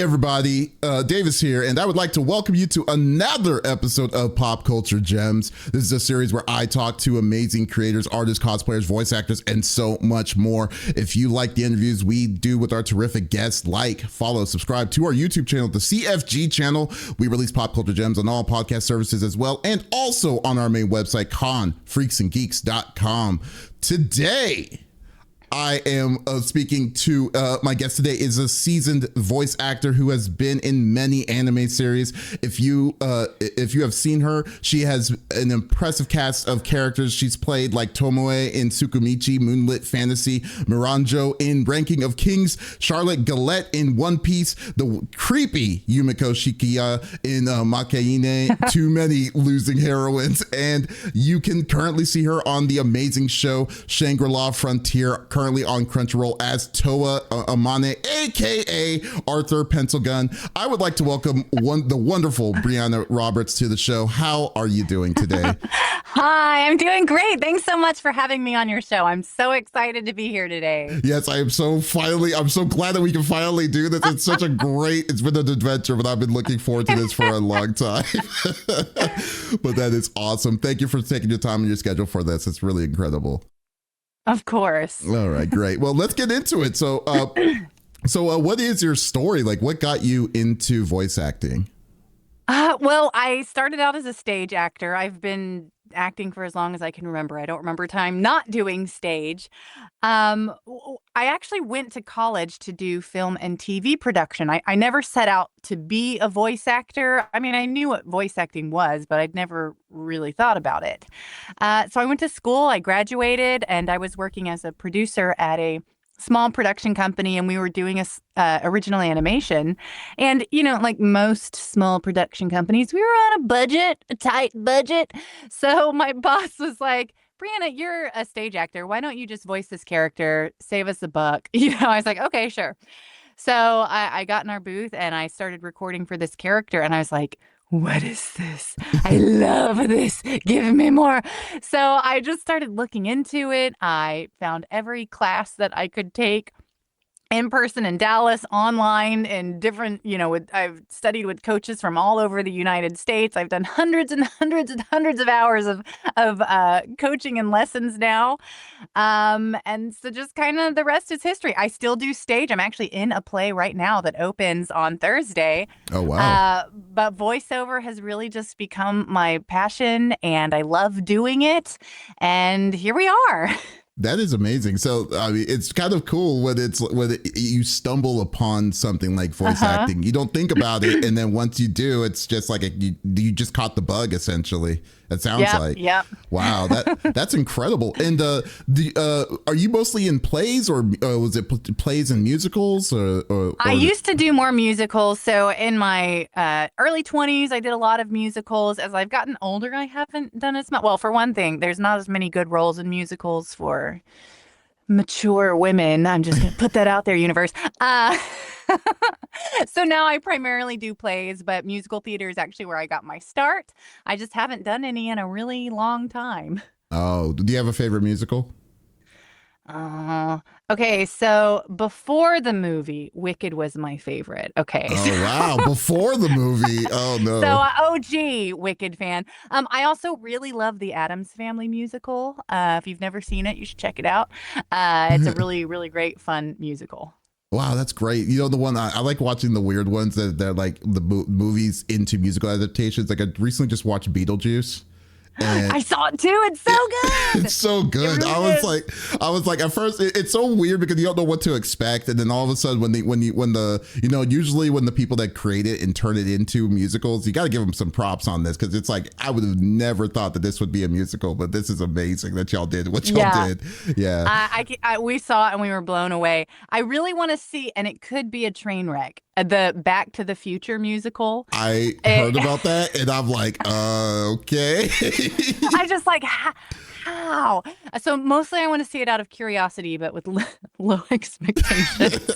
everybody, Davies here, and I would like to welcome you to another episode of Pop Culture Gems. This is a series where I talk to amazing creators, artists, cosplayers, voice actors, and so much more. If you like the interviews we do with our terrific guests, like, follow, subscribe to our YouTube channel, the CFG channel. We release Pop Culture Gems on all podcast services as well, and also on our main website, confreaksandgeeks.com. Today, I am speaking to my guest today is a seasoned voice actor who has been in many anime series. If you have seen her, she has an impressive cast of characters. She's played like Tomoe in Tsukimichi, Moonlit Fantasy, Miranjo in Ranking of Kings, Charlotte Galette in One Piece, the creepy Yumiko Shikiya in Makaine, Too Many Losing Heroines, and you can currently see her on the amazing show Shangri-La Frontier, currently on Crunchyroll as Toa Amane, aka Arthur Pencilgun. I would like to welcome the wonderful Brianna Roberts to the show. How are you doing today? Hi, I'm doing great. Thanks so much for having me on your show. I'm so excited to be here today. Yes, I'm so glad that we can finally do this. It's it's been an adventure, but I've been looking forward to this for a long time. But that is awesome. Thank you for taking your time and your schedule for this. It's really incredible. Of course. All right, great. Well, let's get into it. So, what is your story? Like, what got you into voice acting? Well, I started out as a stage actor. I've been acting for as long as I can remember. I don't remember time not doing stage. I actually went to college to do film and TV production. I never set out to be a voice actor. I mean, I knew what voice acting was, but I'd never really thought about it. So I went to school, I graduated, and I was working as a producer at a small production company, and we were doing original animation. And, you know, like most small production companies, we were on a tight budget. So my boss was like, Brianna, you're a stage actor. Why don't you just voice this character? Save us a buck. You know, I was like, okay, sure. So I got in our booth and I started recording for this character. And I was like, what is this? I love this. Give me more. So I just started looking into it. I found every class that I could take in person in Dallas, online, and different, I've studied with coaches from all over the United States. I've done hundreds and hundreds and hundreds of hours of coaching and lessons now. And so just kind of the rest is history. I still do stage. I'm actually in a play right now that opens on Thursday. Oh, wow. But voiceover has really just become my passion, and I love doing it. And here we are. That is amazing. So, I mean, it's kind of cool when you stumble upon something like voice acting. You don't think about it, and then once you do, it's just like you just caught the bug, essentially. It sounds like. Yeah. Wow, that's incredible. And are you mostly in plays, or was it plays and musicals? Or I used to do more musicals. So in my early 20s, I did a lot of musicals. As I've gotten older, I haven't done as much. Well, for one thing, there's not as many good roles in musicals for mature women. I'm just going to put that out there, universe. So now I primarily do plays, but musical theater is actually where I got my start. I just haven't done any in a really long time. Oh, do you have a favorite musical? Okay, so before the movie, Wicked was my favorite. Okay. Oh, wow. Before the movie. Oh, no. So OG Wicked fan. I also really love the Addams Family musical. If you've never seen it, you should check it out. It's a really, really great, fun musical. Wow, that's great. You know, the one I like watching the weird ones that they're like the movies into musical adaptations. Like I recently just watched Beetlejuice. And I saw it too. It's so good. It's so good. It really I was like, at first it's so weird because you don't know what to expect, and then all of a sudden usually when the people that create it and turn it into musicals, you got to give them some props on this, because it's like I would have never thought that this would be a musical, but this is amazing that y'all did what y'all did. Yeah, we saw it and we were blown away. I really want to see, and it could be a train wreck, the Back to the Future musical. I heard about that, and I'm like, okay. I just like, how? So mostly I want to see it out of curiosity, but with low expectations.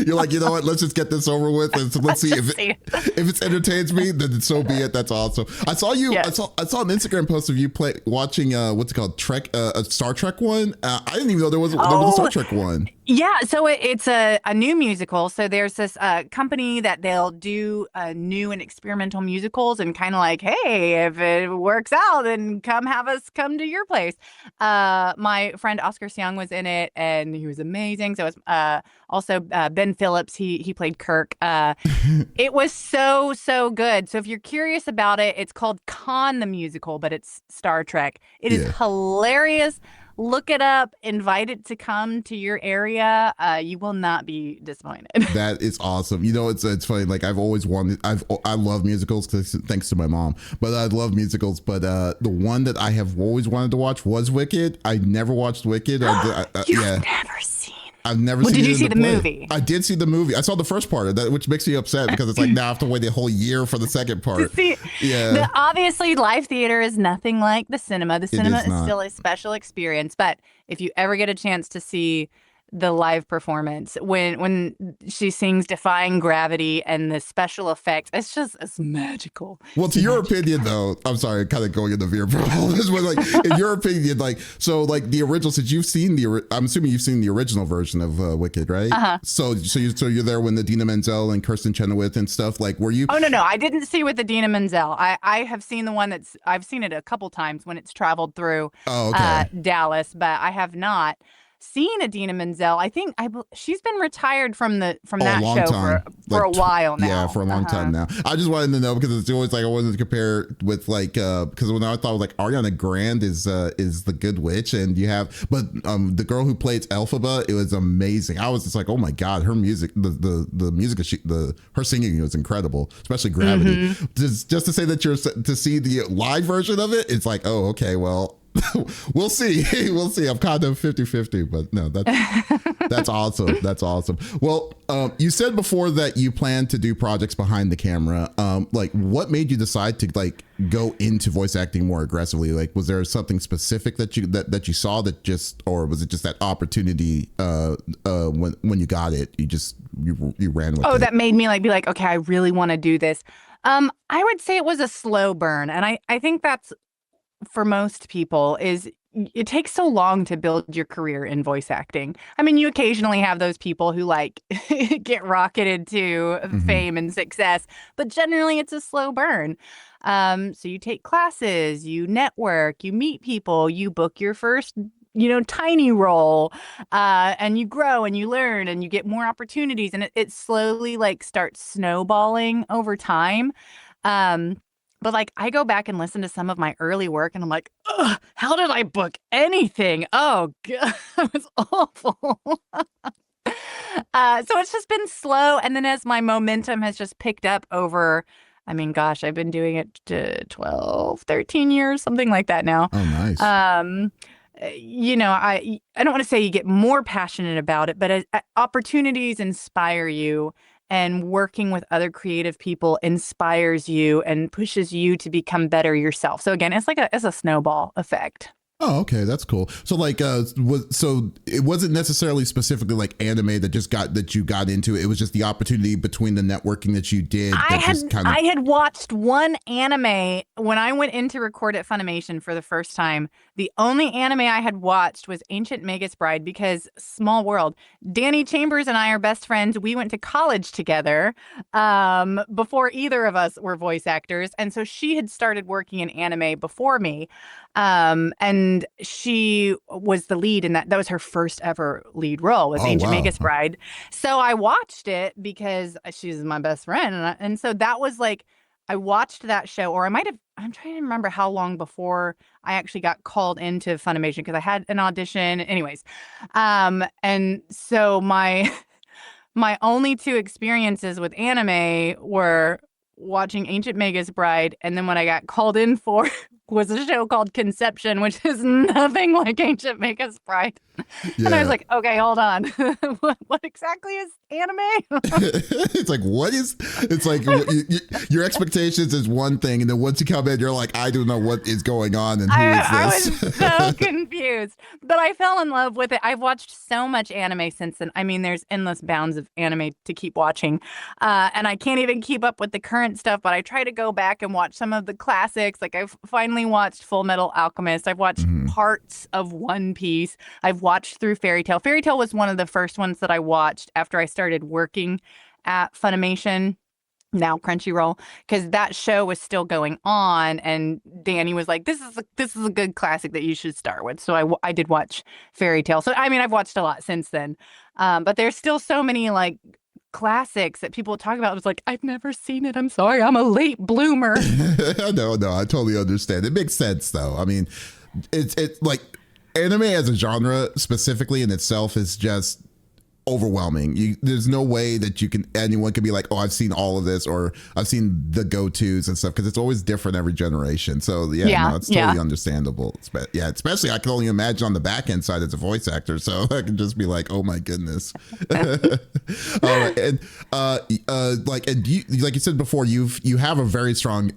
You're like, you know what? Let's just get this over with, and so let's see if it entertains me. Then so be it. That's awesome. I saw you. Yes. I saw an Instagram post of you watching what's it called, Trek, a Star Trek one. I didn't even know there was a Star Trek one. Yeah, so it's a new musical. So there's this company that they'll do new and experimental musicals and kind of like, hey, if it works out, then come have us come to your place. My friend Oscar Seung was in it and he was amazing. So it was also Ben Phillips. He played Kirk. It was so, so good. So if you're curious about it, it's called Khan the Musical, but it's Star Trek. It is Yeah. hilarious. Look it up, invite it to come to your area. You will not be disappointed. That is awesome. You know, it's funny. Like I've always wanted. I love musicals thanks to my mom. But I love musicals. But the one that I have always wanted to watch was Wicked. I never watched Wicked. You've Yeah, never seen. I've never Well, seen did it you in see the play. movie? I did see the movie. I saw the first part of that, which makes me upset because it's like now I have to wait a whole year for the second part. See, Yeah, obviously, live theater is nothing like the cinema. The cinema is is not. still a special experience. But if you ever get a chance to see the live performance, when she sings "Defying Gravity" and the special effects, it's magical. Well, It's to your magical. opinion, though, I'm sorry, kind of going into veer for all this, but like, in your opinion, like, so, like, the original, since you've seen I'm assuming you've seen the original version of Wicked, right? Uh-huh. So you're there when the Dina Menzel and Kirsten Chenoweth and stuff. Like, were you? Oh no, I didn't see with the Dina Menzel. I have seen the one I've seen it a couple times when it's traveled through Oh, okay. Dallas, but I have not seen Adina Menzel. I think she's been retired from Oh, a that long show time, for like a while now. yeah, for a long time now. I just wanted to know because it's always like I wanted to compare with like because when I thought like Ariana Grande is the Good Witch, and you have the girl who played Elphaba, it was amazing. I was just like, oh my god, her music, the music her singing was incredible, especially Gravity. Mm-hmm. Just to say that you're to see the live version of it, it's like, oh, okay, well. We'll see. We'll see. I'm kind of 50-50, but no, that's awesome. That's awesome. Well, you said before that you plan to do projects behind the camera. Like, what made you decide to like go into voice acting more aggressively? Like, was there something specific that you saw that just, or was it just that opportunity? When you got it, you ran with it. Oh, that made me like be like, okay, I really want to do this. I would say it was a slow burn, and I think that's for most people is it takes so long to build your career in voice acting. I mean, you occasionally have those people who like get rocketed to fame and success, but generally it's a slow burn. So you take classes, you network, you meet people, you book your first, tiny role, and you grow and you learn and you get more opportunities, and it slowly like starts snowballing over time. But like I go back and listen to some of my early work and I'm like, ugh, how did I book anything? Oh, God, it was awful. So it's just been slow. And then as my momentum has just picked up over, I mean, gosh, I've been doing it to 12, 13 years, something like that now. Oh, nice. I don't want to say you get more passionate about it, but opportunities inspire you. And working with other creative people inspires you and pushes you to become better yourself. So again, it's a snowball effect. Oh, okay, that's cool. So like, so it wasn't necessarily specifically like anime that you got into. It was just the opportunity between the networking that you did. I had watched one anime when I went in to record at Funimation for the first time. The only anime I had watched was Ancient Magus Bride because small world. Danny Chambers and I are best friends. We went to college together before either of us were voice actors, and so she had started working in anime before me. And she was the lead in that. That was her first ever lead role was Ancient Magus Bride. So I watched it because she's my best friend. And so that was like, I watched that show, or I'm trying to remember how long before I actually got called into Funimation because I had an audition anyways. And so my only two experiences with anime were watching Ancient Magus Bride, and then when I got called in for was a show called Conception, which is nothing like Ancient Magus Bride. Yeah. And I was like, okay, hold on. what exactly is anime? It's like, it's like your expectations is one thing. And then once you come in, you're like, I don't know what is going on. And who is this? I was so confused, but I fell in love with it. I've watched so much anime since then. I mean, there's endless bounds of anime to keep watching. And I can't even keep up with the current stuff, but I try to go back and watch some of the classics. Like I've finally finally watched Full Metal Alchemist. I've watched parts of One Piece. I've watched through Fairy Tail. Fairy Tail was one of the first ones that I watched after I started working at Funimation, now Crunchyroll, because that show was still going on, and Danny was like, this is a good classic that you should start with. So I did watch Fairy Tail. So I mean, I've watched a lot since then, but there's still so many like classics that people talk about. It's like, I've never seen it. I'm sorry, I'm a late bloomer. No, I totally understand. It makes sense though. I mean, it's like anime as a genre specifically in itself is just overwhelming. There's no way that anyone can be like, oh, I've seen all of this, or I've seen the go-tos and stuff, because it's always different every generation. So no, it's totally understandable. Especially I can only imagine on the back end side as a voice actor, so I can just be like, oh my goodness. All right. And and like you said before, you have a very strong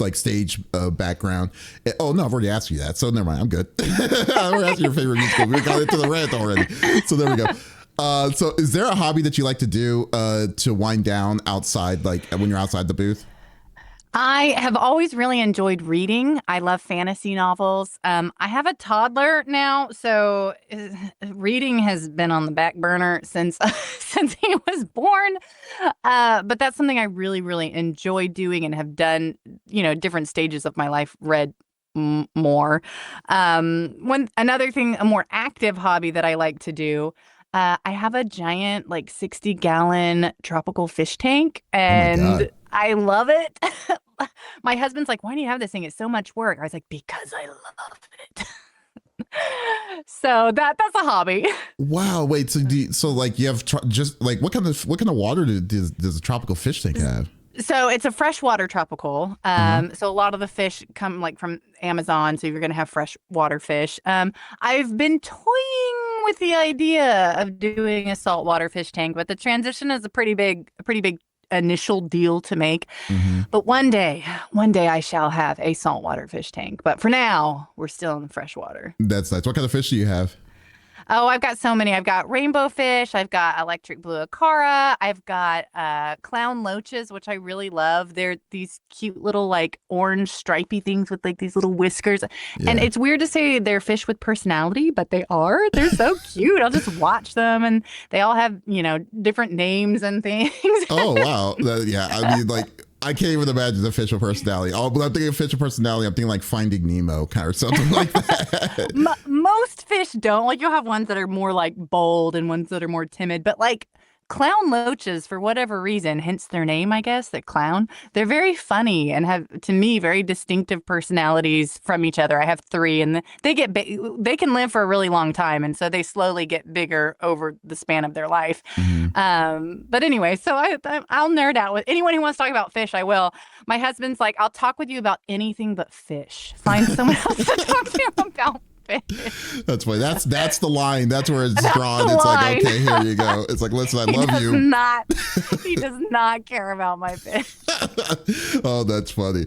like stage background. Oh no, I've already asked you that, so never mind, I'm good. I already asked you your favorite musical. We got into the rant already, so there we go. So is there a hobby that you like to do to wind down outside, like when you're outside the booth? I have always really enjoyed reading. I love fantasy novels. I have a toddler now, so reading has been on the back burner since since he was born. But that's something I really, really enjoy doing and have done, different stages of my life, read more. Another thing, a more active hobby that I like to do, I have a giant, like 60-gallon tropical fish tank, and I love it. My husband's like, why do you have this thing? It's so much work. I was like, because I love it. So that's a hobby. Wow. Wait. So like you have just like what kind of water does a tropical fish tank have? So it's a freshwater tropical. So a lot of the fish come like from Amazon. So you're going to have freshwater fish. I've been toying with the idea of doing a saltwater fish tank, but the transition is a pretty big initial deal to make. But one day I shall have a saltwater fish tank. But for now, we're still in the freshwater. That's nice. What kind of fish do you have? Oh, I've got so many. I've got rainbow fish. I've got electric blue acara. I've got clown loaches, which I really love. They're these cute little like orange stripy things with like these little whiskers. Yeah. And it's weird to say they're fish with personality, but they are. They're so cute. I'll just watch them, and they all have, different names and things. Oh, wow. Yeah. I mean, like, I can't even imagine the fish with personality. Oh, but I'm thinking of fish with personality. I'm thinking like Finding Nemo kind of something like that. Most fish don't. Like, you'll have ones that are more like bold and ones that are more timid. But like clown loaches, for whatever reason, hence their name, I guess, that clown, they're very funny and have, to me, very distinctive personalities from each other. I have 3, and they can live for a really long time, and so they slowly get bigger over the span of their life. But anyway, so I'll nerd out with anyone who wants to talk about fish. I will. My husband's like, I'll talk with you about anything but fish. Find someone else to talk to you about. That's funny. That's the line. That's where it's drawn. It's like, okay, here you go. It's like, listen, I love you. He does not care about my fish. Oh, that's funny.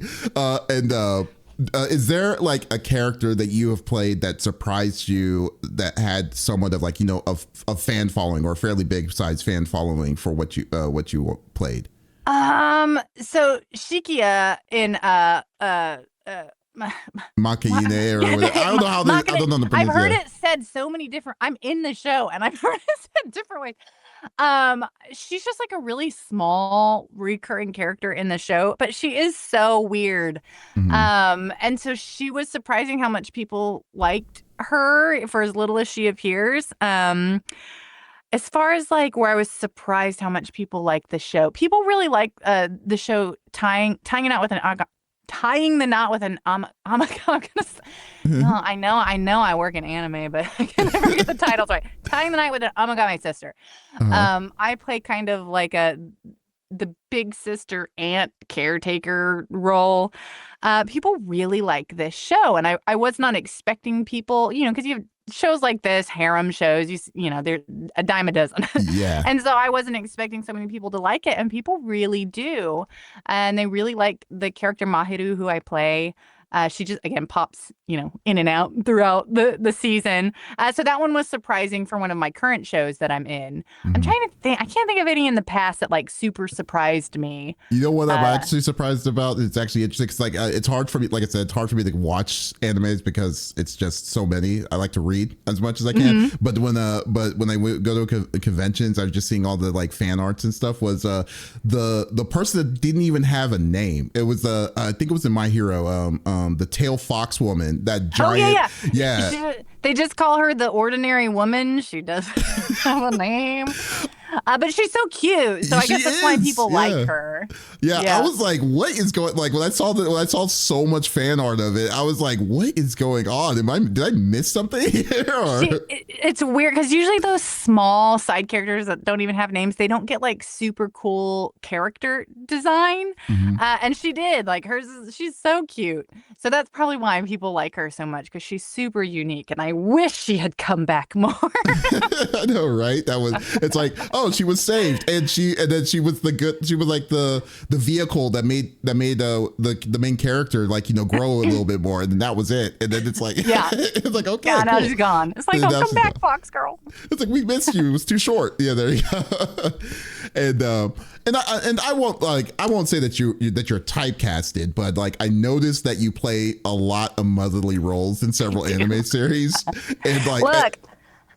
Is there like a character that you have played that surprised you, that had somewhat of like, a fan following, or a fairly big size fan following for what you played? So Shikia in Makine or whatever. I don't know how I don't know the pronunciation. I've heard it said so many different. I'm in the show and I've heard it said different ways. She's just like a really small recurring character in the show, but she is so weird. And so she was surprising how much people liked her for as little as she appears. As far as like where I was surprised how much people like the show, people really like the show tying it out with tying the knot with an no, I know I work in anime, but I can never get the titles right. Tying the knot with an Amagami sister. I play kind of like the big sister aunt caretaker role. People really like this show, and I was not expecting people, because you have shows like this, harem shows, they're a dime a dozen. Yeah. And so I wasn't expecting so many people to like it, and people really do. And they really like the character Mahiru, who I play. She just again pops, in and out throughout the season. So that one was surprising for one of my current shows that I'm in. I'm Mhm. trying to think. I can't think of any in the past that like super surprised me. You know what I'm Uh, actually surprised about? It's actually interesting. 'Cause, like it's hard for me. Like I said, it's hard for me to watch animes because it's just so many. I like to read as much as I can. mhm. But when I go to conventions, I was just seeing all the like fan arts and stuff. Was the person that didn't even have a name? It was I think it was in My Hero. The tail fox woman. That Oh yeah, giant. yeah. Yeah. They just call her the ordinary woman. She doesn't have a name. But she's so cute. So I She guess that's why is. people like Yeah. her. Yeah, I Yeah. was like, "What is going?" Like when I saw so much fan art of it, I was like, "What is going on? Did I miss something here?" Or It's weird because usually those small side characters that don't even have names, they don't get like super cool character design. Mhm. And she did. Like she's so cute. So that's probably why people like her so much because she's super unique. And I wish she had come back more. I know, right? It's like, oh, she was saved, and then she was she was like the vehicle that made the main character like grow a little bit more, and then that was it. And then it's like, Yeah. it's like okay, Yeah, now cool. she's gone. It's like, And oh, now come she's back, gone. Fox Girl. It's like we missed you. It was too short. Yeah, there you go. and I won't say that you're typecasted, but like I noticed that you play a lot of motherly roles in several anime series, and like Look,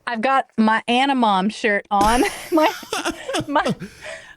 I've got my Anna Mom shirt on. my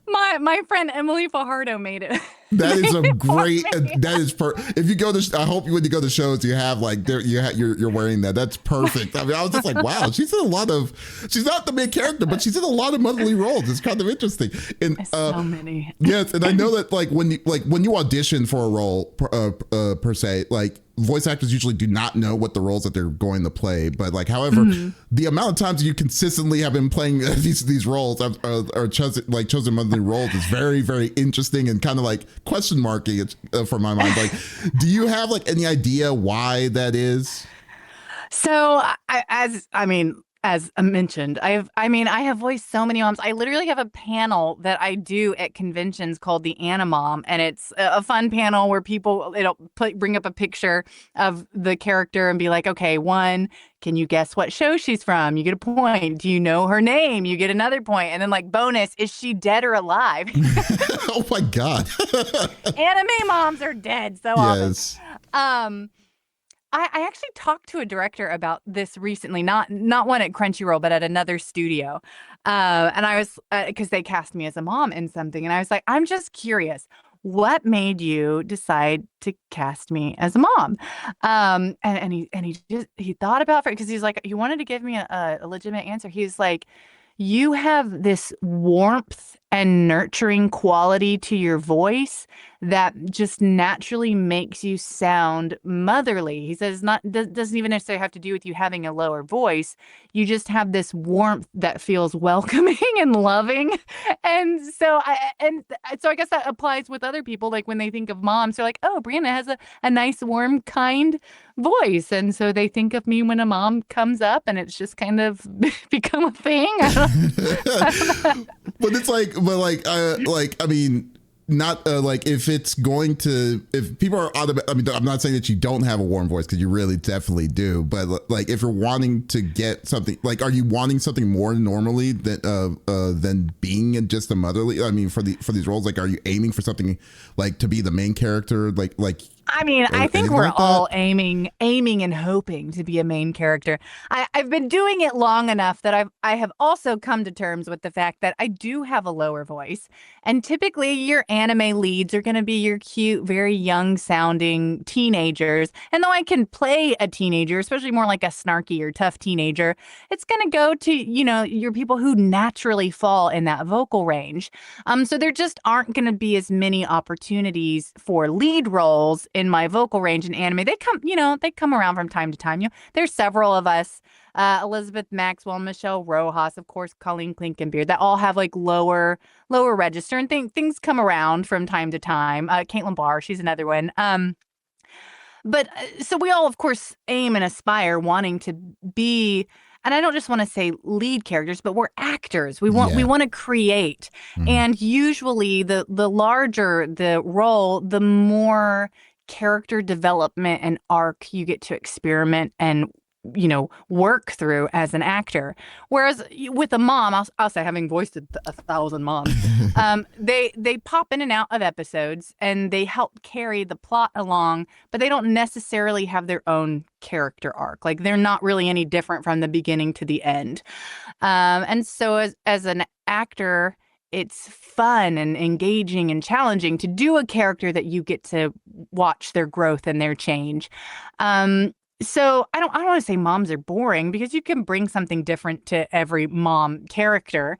my my friend Emily Fajardo made it. that is a made it for great. me. That is if you go to. I hope when you go to shows, you have like you're wearing that. That's perfect. I mean, I was just like, wow, she's in a lot of. She's not the main character, but she's in a lot of motherly roles. It's kind of interesting. And So many. yes, and I know that like when you audition for a role per se, like voice actors usually do not know what the roles that they're going to play. But like, however, the amount of times you consistently have been playing these roles or chosen monthly roles is very, very interesting and kind of like question marking for my mind. Like, do you have like any idea why that is? So, as I mentioned, I have voiced so many moms. I literally have a panel that I do at conventions called the Anna Mom, and it's a fun panel where it'll bring up a picture of the character and be like, okay, one, can you guess what show she's from? You get a point. Do you know her name? You get another point. And then like bonus, is she dead or alive? Oh my god! Anime moms are dead so Yes. often. I actually talked to a director about this recently, not one at Crunchyroll, but at another studio. And I was because they cast me as a mom in something, and I was like, I'm just curious, what made you decide to cast me as a mom? And he thought about it because he's like he wanted to give me a legitimate answer. He's like, you have this warmth and nurturing quality to your voice that just naturally makes you sound motherly. He says doesn't even necessarily have to do with you having a lower voice. You just have this warmth that feels welcoming and loving. And so I guess that applies with other people. Like when they think of moms, they're like, oh, Brianna has a nice, warm, kind voice. And so they think of me when a mom comes up, and it's just kind of become a thing. But it's like I mean, not like if people are I mean, I'm not saying that you don't have a warm voice because you really definitely do, but like if you're wanting to get something, like are you wanting something more normally than being just a motherly? I mean, for these roles, like are you aiming for something like to be the main character, like I mean, I think anything we're like all that? aiming and hoping to be a main character. I've been doing it long enough that I have also come to terms with the fact that I do have a lower voice. And typically your anime leads are going to be your cute, very young sounding teenagers. And though I can play a teenager, especially more like a snarky or tough teenager, it's going to go to, your people who naturally fall in that vocal range. So there just aren't going to be as many opportunities for lead roles in my vocal range in anime. They come around from time to time. There's several of us, Elizabeth Maxwell, Michelle Rojas, of course, Colleen Klinkenbeard, that all have like lower register, and things come around from time to time. Caitlin Barr, she's another one. But so we all, of course, aim and aspire wanting to be, and I don't just want to say lead characters, but we're actors. We Yeah. want to create. Mhm. And usually the larger the role, the more character development and arc you get to experiment and work through as an actor. Whereas with a mom, I'll say, having voiced 1,000 moms, they pop in and out of episodes and they help carry the plot along, but they don't necessarily have their own character arc. Like, they're not really any different from the beginning to the end. And so as an actor, it's fun and engaging and challenging to do a character that you get to watch their growth and their change. So I don't want to say moms are boring, because you can bring something different to every mom character.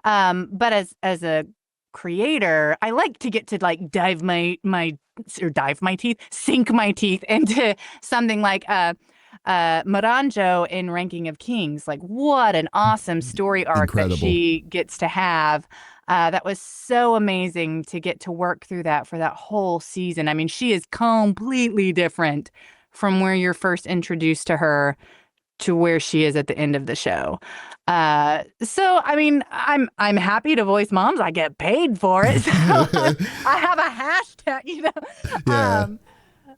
But as a creator, I like to get to like sink my teeth into something like Miranjo in Ranking of Kings. Like, what an awesome story arc Incredible. that she gets to have. That was so amazing to get to work through that for that whole season. I mean, she is completely different from where you're first introduced to her to where she is at the end of the show. So I mean, I'm happy to voice moms. I get paid for it. So I have a hashtag, Yeah.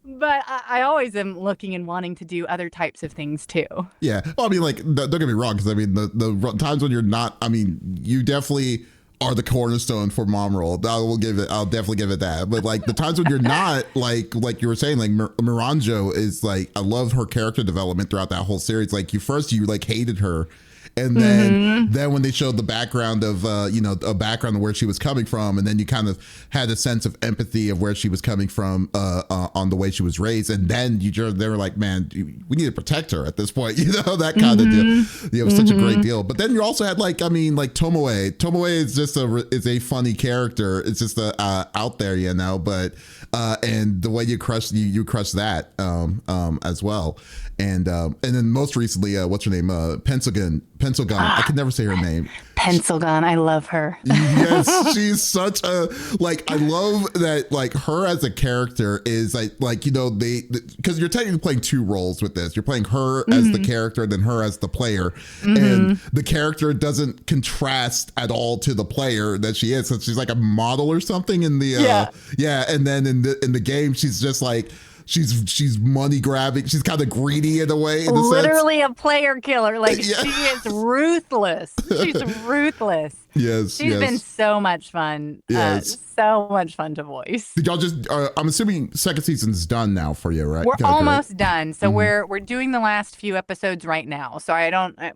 But I always am looking and wanting to do other types of things too. Yeah. Well, I mean, like, don't get me wrong, because I mean, the times when you're not, I mean, you definitely are the cornerstone for mom role. I'll definitely give it that. But like the times when you're not, like you were saying, like Miranjo is like, I love her character development throughout that whole series. Like, you like hated her. And then when they showed the background of, a background of where she was coming from, and then you kind of had a sense of empathy of where she was coming from on the way she was raised. And then they were like, man, we need to protect her at this point, that kind of deal. It was such a great deal. But then you also had like Tomoe. Tomoe is just is a funny character. It's just out there, but and the way you crush that as well. And then most recently, what's her name? Pencil Gun. I can never say her name. Pencil Gun. I love her. Yes, she's such a, like, I love that, like, her as a character is like because you're technically playing two roles with this. You're playing her as the character and then her as the player. And the character doesn't contrast at all to the player that she is. So she's like a model or something in the and then in the game she's just like, she's money grabbing. She's kind of greedy in a way. Literally a player killer. Like, she is ruthless. She's ruthless. Yes. She's been so much fun. Yes. So much fun to voice. Did y'all just? I'm assuming second season's done now for you, right? We're almost done. So we're doing the last few episodes right now. So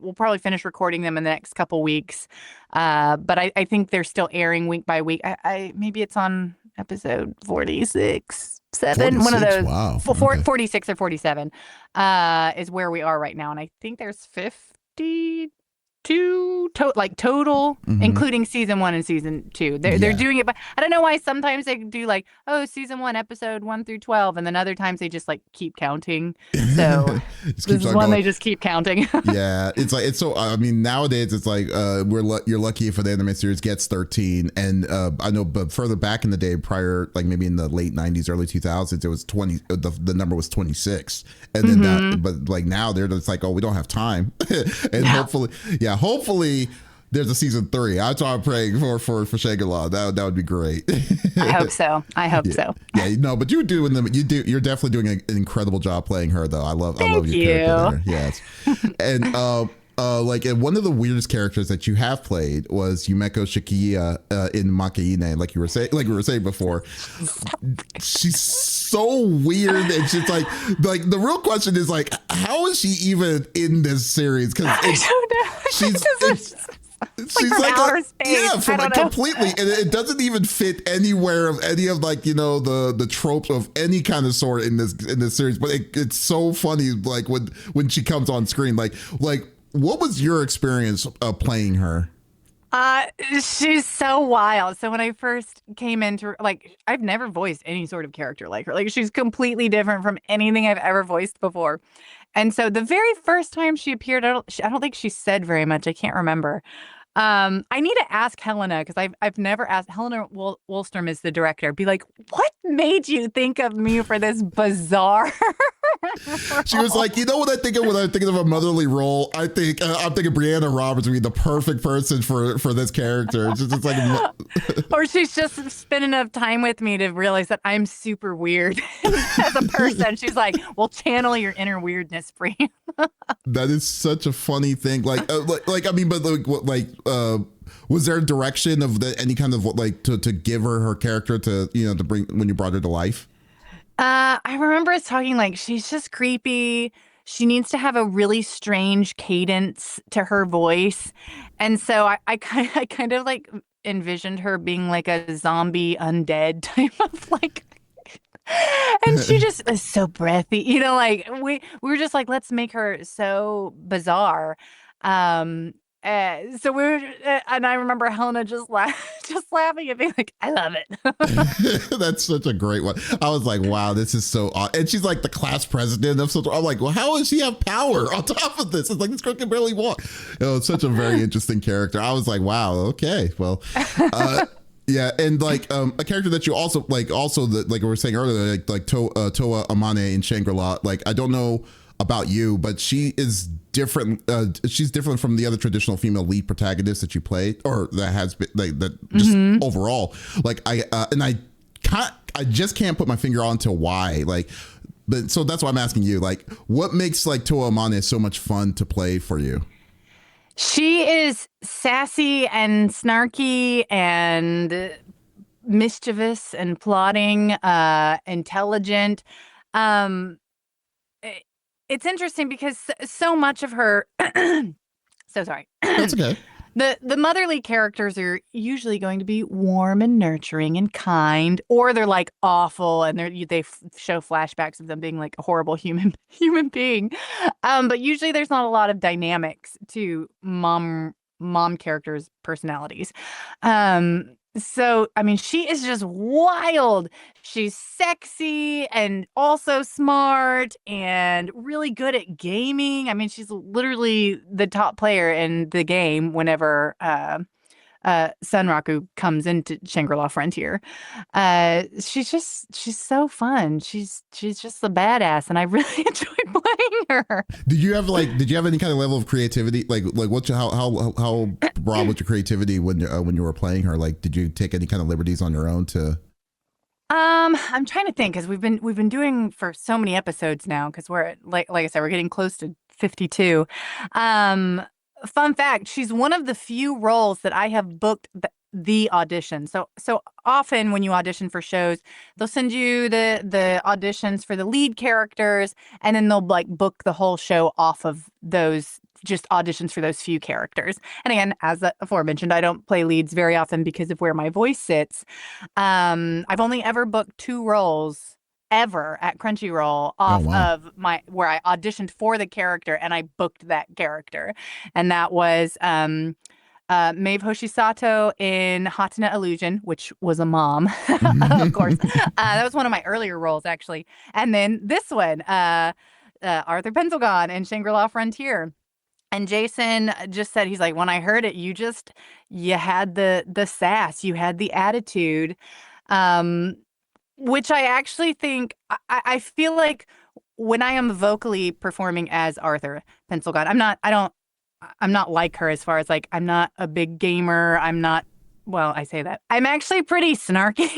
we'll probably finish recording them in the next couple weeks. But I think they're still airing week by week. Maybe it's on episode 46. 7, one of those. Wow. 46 or 47 is where we are right now, and I think there's 52 total, including season 1 and season 2. They're doing it, but I don't know why sometimes they do like, season 1 episode 1 through 12, and then other times they just like keep counting. So this is one they just keep counting. Yeah, it's like, it's so, I mean, nowadays it's like you're lucky if the anime series gets 13, and I know, but further back in the day, prior, like maybe in the late 90s, early 2000s, it was 20. The number was 26, and then but like now they're just like, we don't have time, and hopefully there's a season 3. That's what I'm praying for Shangri-La. That would be great. I hope so. So. Yeah, no, but you're definitely doing an incredible job playing her, though. I love your character there. Yes. And like, one of the weirdest characters that you have played was Yumeko Shikiya in Makaine, like we were saying before. She's so weird, and she's like the real question is like, how is she even in this series? Because I don't know. She's like outer space. Completely, and it doesn't even fit anywhere of any of like the tropes of any kind of sort in this series. But it's so funny, like when she comes on screen, like what was your experience of playing her? She's so wild. So when I first came into, like, I've never voiced any sort of character like her. Like, she's completely different from anything I've ever voiced before. And so the very first time she appeared, I don't think she said very much. I can't remember. I need to ask Helena, because I've never asked. Helena Wollstrom is the director. Be like, what made you think of me for this bizarre She was like, you know what I think of when I'm thinking of a motherly role? I'm thinking Brianna Roberts would be the perfect person for this character. It's just like, Or she's just spent enough time with me to realize that I'm super weird as a person. She's like, well, channel your inner weirdness, Brianna. that is such a funny thing. I mean, but was there a direction of any kind of like to give her character to to bring when you brought her to life? I remember us talking like she's just creepy. She needs to have a really strange cadence to her voice. And so I kind of like envisioned her being like a zombie undead type of like and she just is so breathy. Like we were just like, let's make her so bizarre. So we were, and I remember Helena just just laughing and being like, I love it. That's such a great one. I was like, wow, this is so odd. And she's like the class president of something. I'm like, well, how does she have power on top of this? It's like, this girl can barely walk. It's such a very interesting character. I was like, wow, okay, well, yeah, and like a character that you also like we were saying earlier, like Toa Amane in Shangri-La. Like, I don't know about you, but she is different. She's different from the other traditional female lead protagonists that you play, or that has been like that. Just overall, like I just can't put my finger on to why. Like, but so that's why I'm asking you. Like, what makes like Toa Amane so much fun to play for you? She is sassy and snarky and mischievous and plotting, intelligent. Um, it's interesting because so much of her, so sorry. That's okay. The motherly characters are usually going to be warm and nurturing and kind, or they're like awful and they show flashbacks of them being like a horrible human being. But usually there's not a lot of dynamics to mom characters' personalities. So I mean, she is just wild. She's sexy and also smart and really good at gaming. I mean, she's literally the top player in the game whenever Sunraku comes into Shangri-La Frontier. She's so fun. She's just a badass, and I really enjoy playing her. Did you have any kind of level of creativity? Like what's how broad was your creativity when you were playing her? Like, did you take any kind of liberties on your own to? I'm trying to think because we've been doing for so many episodes now because we're like I said, we're getting close to 52. Fun fact, she's one of the few roles that I have booked the audition. So often when you audition for shows, they'll send you the auditions for the lead characters, and then they'll like book the whole show off of those just auditions for those few characters. And again, as aforementioned, I don't play leads very often because of where my voice sits. I've only ever booked 2 roles ever at Crunchyroll off of where I auditioned for the character and I booked that character. And that was Maeve Hoshisato in Hatana Illusion, which was a mom, of course. That was one of my earlier roles, actually. And then this one, Arthur Penselgon in Shangri-La Frontier. And Jason just said, he's like, when I heard it, you had the sass, you had the attitude. Which I actually think, I feel like when I am vocally performing as Arthur Penselgon, I'm not like her as far as like, I'm not a big gamer. Well, I say that. I'm actually pretty snarky.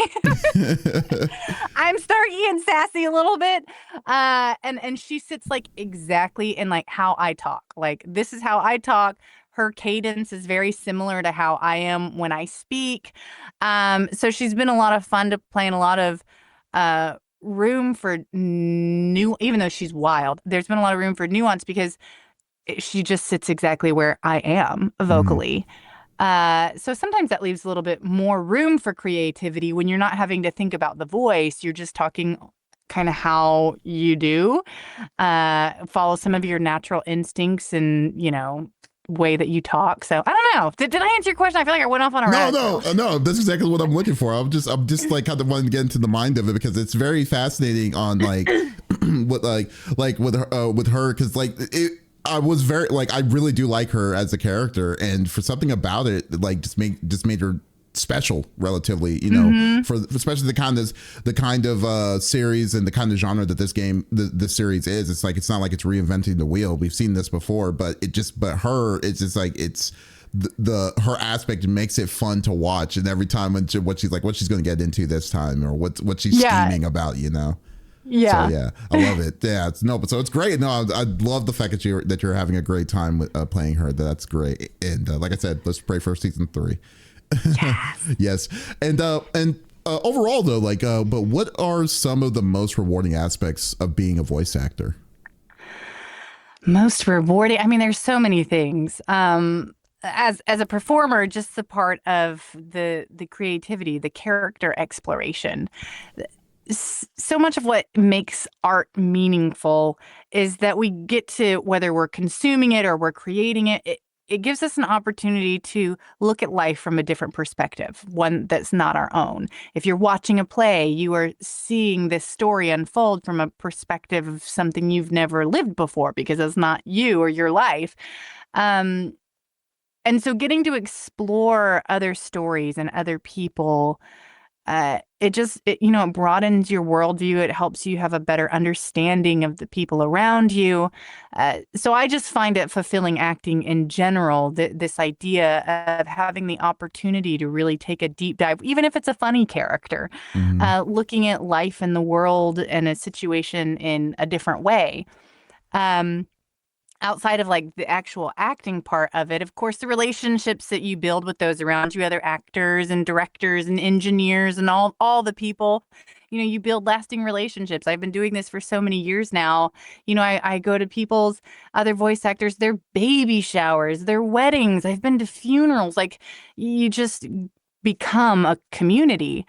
I'm snarky and sassy a little bit. And she sits like exactly in like how I talk. Like, this is how I talk. Her cadence is very similar to how I am when I speak. So she's been a lot of fun to play in a lot of room for even though she's wild, there's been a lot of room for nuance because she just sits exactly where I am vocally. So sometimes that leaves a little bit more room for creativity when you're not having to think about the voice. You're just talking kind of how you do, follow some of your natural instincts and, way that you talk. So I don't know. Did I answer your question? I feel like I went off on a rant. No. That's exactly what I'm looking for. I'm just like kind of wanting to get into the mind of it because it's very fascinating on like what like with her because like it. I was very like I really do like her as a character, and for something about it like just made her special relatively, you know, for especially the kind of series and the kind of genre that this series is. It's like, it's not like it's reinventing the wheel. We've seen this before, but it's just like, it's her aspect makes it fun to watch. And every time what she's going to get into this time, or what she's scheming about, you know? Yeah. So yeah, I love it. Yeah, but so it's great. No, I love the fact that you're having a great time with playing her. That's great. And like I said, let's pray for season 3. Yes. Yes. And overall though, like, but what are some of the most rewarding aspects of being a voice actor? Most rewarding. I mean, there's so many things. As a performer, just the part of the creativity, the character exploration. So much of what makes art meaningful is that we get to, whether we're consuming it or we're creating it, it gives us an opportunity to look at life from a different perspective, one that's not our own. If you're watching a play, you are seeing this story unfold from a perspective of something you've never lived before, because it's not you or your life. And so getting to explore other stories and other people, it broadens your worldview. It helps you have a better understanding of the people around you. So I just find it fulfilling, acting in general, this idea of having the opportunity to really take a deep dive, even if it's a funny character, looking at life and the world and a situation in a different way. Outside of like the actual acting part of it, of course, the relationships that you build with those around you, other actors and directors and engineers and all the people, you build lasting relationships. I've been doing this for so many years now. I go to people's other voice actors, their baby showers, their weddings. I've been to funerals. Like, you just become a community.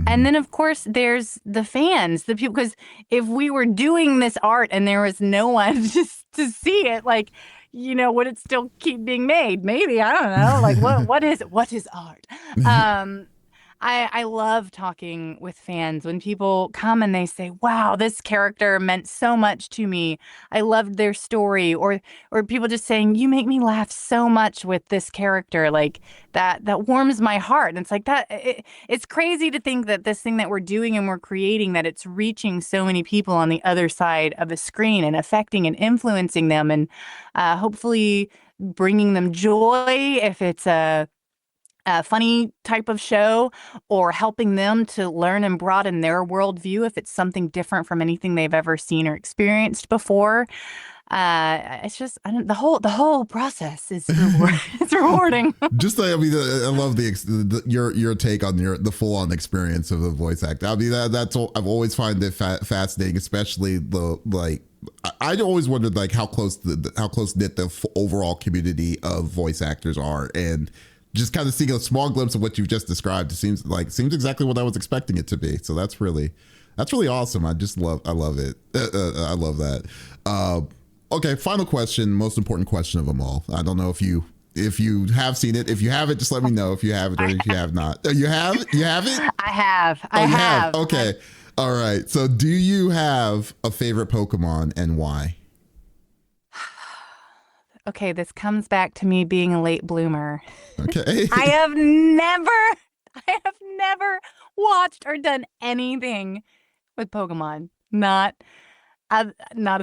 And then, of course, there's the fans, the people, because if we were doing this art and there was no one just to see it, like, would it still keep being made? Maybe, I don't know. Like, what is art? I love talking with fans when people come and they say, wow, this character meant so much to me. I loved their story. Or people just saying, you make me laugh so much with this character. Like, that warms my heart. And it's like that. It's crazy to think that this thing that we're doing and we're creating, that it's reaching so many people on the other side of a screen and affecting and influencing them, and hopefully bringing them joy if it's a funny type of show, or helping them to learn and broaden their worldview if it's something different from anything they've ever seen or experienced before. It's just, the whole process is it's rewarding. Just I love your take on the full on experience of the voice act. I mean, that's I've always find it fascinating, especially I always wondered like how close knit the overall community of voice actors are, and just kind of seeing a small glimpse of what you've just described, it seems exactly what I was expecting it to be. So that's really awesome. I love it. I love that. Okay, final question, most important question of them all. I don't know if you have seen it. If you haven't, just let me know if you have it, or if you have not. Oh, you have it? I have. I have. Okay. All right. So do you have a favorite Pokemon, and why? Okay, this comes back to me being a late bloomer. Okay. I have never watched or done anything with Pokemon. Not a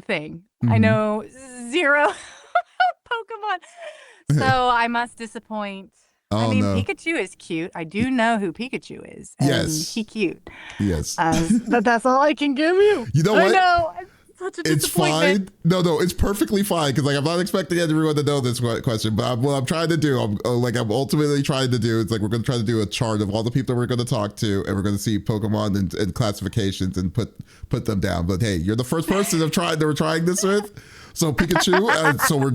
thing. I know zero Pokemon. So I must disappoint. Oh, no. Pikachu is cute. I do know who Pikachu is. And yes. He's cute. Yes. But that's all I can give you. You know what? I know. Such a disappointment. It's fine. No, it's perfectly fine, because like I'm not expecting everyone to know this question, but what I'm trying to do, I'm ultimately trying to do, it's like we're going to try to do a chart of all the people that we're going to talk to, and we're going to see Pokemon and classifications and put them down. But hey, you're the first person that we're trying this with. So Pikachu, so we're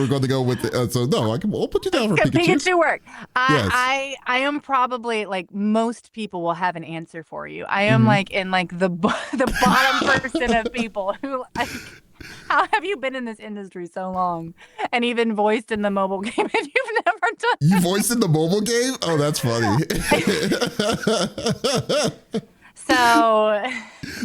going to go with we'll put you down for Pikachu. Pikachu work. Yes. I am probably, like, most people will have an answer for you. I am like in like the bottom percent of people who, like, how have you been in this industry so long and even voiced in the mobile game and you've never done You voiced in the mobile game? Oh, that's funny. So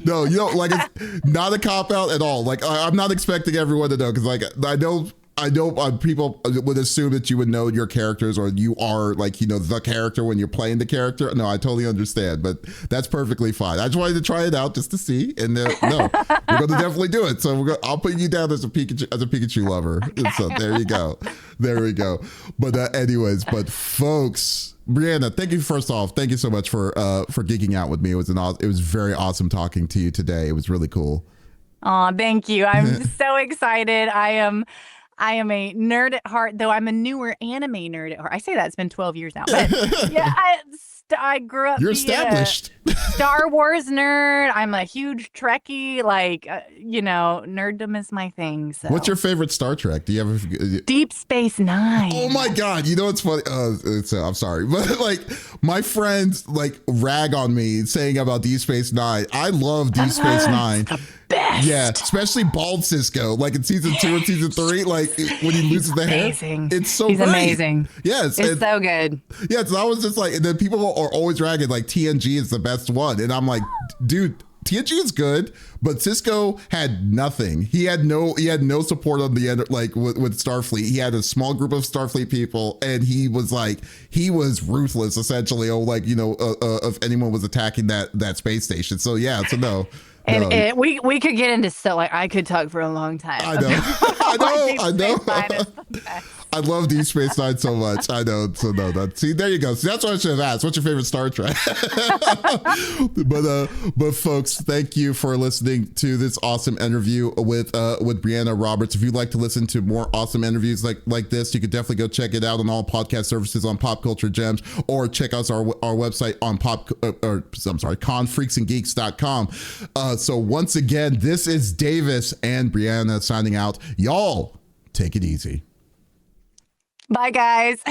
no, like, it's not a cop out at all. Like, I'm not expecting everyone to know, because like I know I know people would assume that you would know your characters or you are like, the character when you're playing the character. No, I totally understand, but that's perfectly fine. I just wanted to try it out just to see. And no, we're going to definitely do it. So I'll put you down as a Pikachu lover. Okay. So there you go. There we go. But anyways, folks, Brianna, thank you. First off, thank you so much for geeking out with me. It was very awesome talking to you today. It was really cool. Oh, thank you. I'm so excited. I am a nerd at heart, though I'm a newer anime nerd at heart. I say that it's been 12 years now. But yeah, I grew up. You're established. Star Wars nerd. I'm a huge Trekkie. Like, nerddom is my thing. So. What's your favorite Star Trek? Do you have Deep Space Nine? Oh my God! You know what's funny? I'm sorry, but like my friends like rag on me saying about Deep Space Nine. I love Deep Space Nine. Best. Yeah, especially bald Cisco, like in season 2 and season 3, like when he loses the hair. It's so He's great. Amazing. Yes. It's so good. Yeah, so I was just like, and then people are always ragging like TNG is the best one. And I'm like, dude, TNG is good, but Cisco had nothing. He had no support on the end, like with Starfleet. He had a small group of Starfleet people, and he was ruthless essentially. If anyone was attacking that space station. So yeah, so no. And we could get into I could talk for a long time. I know. I love Deep Space Nine so much. I know. So no, see, there you go. See, that's what I should have asked. What's your favorite Star Trek? but folks, thank you for listening to this awesome interview with Brianna Roberts. If you'd like to listen to more awesome interviews like this, you could definitely go check it out on all podcast services on Pop Culture Gems, or check out our website on confreaksandgeeks.com. So once again, this is Davis and Brianna signing out. Y'all take it easy. Bye, guys.